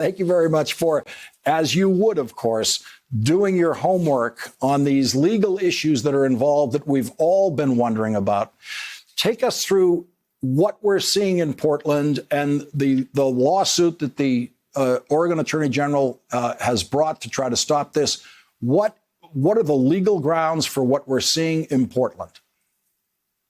Thank you very much for, as you would, of course, doing your homework on these legal issues that are involved that we've all been wondering about. Take us through what we're seeing in Portland and the lawsuit that the Oregon Attorney General has brought to try to stop this. What are the legal grounds for what we're seeing in Portland?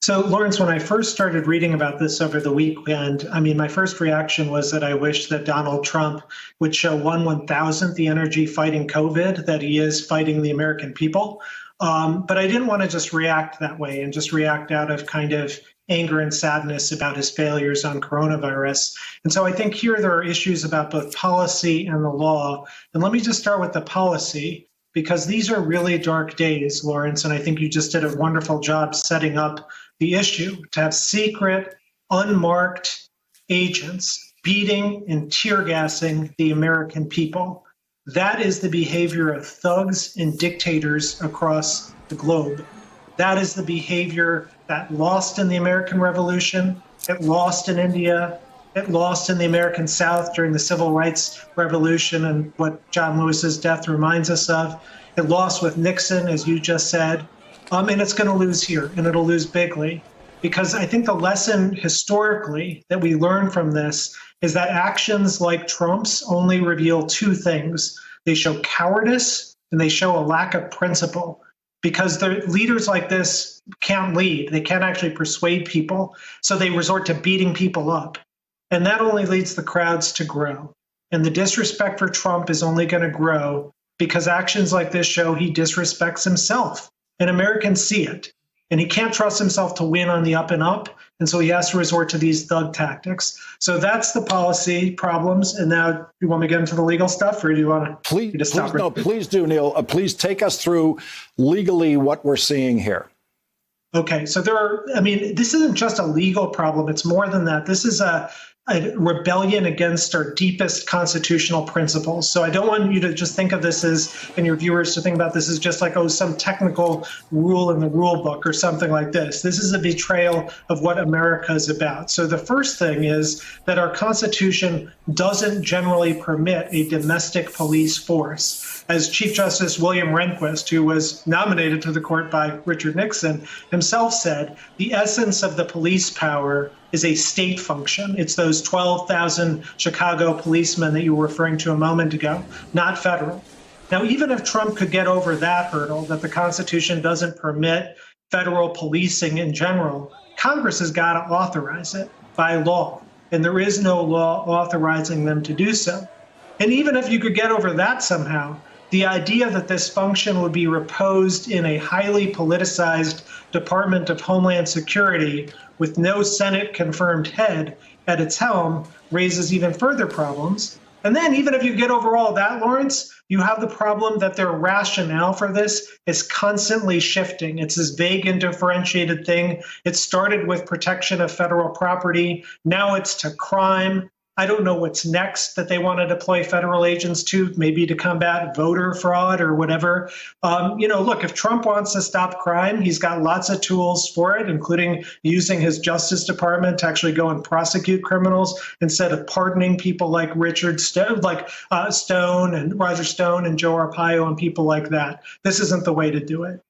So, Lawrence, when I first started reading about this over the weekend, my first reaction was that I wish that Donald Trump would show 1/1000th the energy fighting COVID that he is fighting the American people. But I didn't want to just react that way and just react out of kind of anger and sadness about his failures on coronavirus. And so I think here there are issues about both policy and the law. And let me just start with the policy, because these are really dark days, Lawrence, and I think you just did a wonderful job setting up the issue. To have secret, unmarked agents beating and tear gassing the American people, that is the behavior of thugs and dictators across the globe. That is the behavior that lost in the American Revolution, it lost in India, it lost in the American South during the Civil Rights Revolution and what John Lewis's death reminds us of. It lost with Nixon, as you just said. And it's going to lose here, and it'll lose bigly. Because I think the lesson historically that we learn from this is that actions like Trump's only reveal two things. They show cowardice and they show a lack of principle. Because the leaders like this can't lead. They can't actually persuade people. So they resort to beating people up. And that only leads the crowds to grow. And the disrespect for Trump is only going to grow because actions like this show he disrespects himself. And Americans see it. And he can't trust himself to win on the up and up. And so he has to resort to these thug tactics. So that's the policy problems. And now, you want me to get into the legal stuff, or do you want to stop? Please do, Neal. Please take us through legally what we're seeing here. Okay, so this isn't just a legal problem. It's more than that. This is a rebellion against our deepest constitutional principles. So I don't want you to just think of this as, and your viewers to think about this as just like, some technical rule in the rule book or something like this. This is a betrayal of what America is about. So the first thing is that our Constitution doesn't generally permit a domestic police force. As Chief Justice William Rehnquist, who was nominated to the court by Richard Nixon, himself said, the essence of the police power is a state function. It's those 12,000 Chicago policemen that you were referring to a moment ago, not federal. Now, even if Trump could get over that hurdle, that the Constitution doesn't permit federal policing in general, Congress has got to authorize it by law. And there is no law authorizing them to do so. And even if you could get over that somehow, the idea that this function would be reposed in a highly politicized Department of Homeland Security with no Senate-confirmed head at its helm raises even further problems. And then even if you get over all that, Lawrence, you have the problem that their rationale for this is constantly shifting. It's this vague and differentiated thing. It started with protection of federal property. Now it's to crime. I don't know what's next that they want to deploy federal agents to, maybe to combat voter fraud or whatever. Look, if Trump wants to stop crime, he's got lots of tools for it, including using his Justice Department to actually go and prosecute criminals instead of pardoning people like Stone and Roger Stone and Joe Arpaio and people like that. This isn't the way to do it.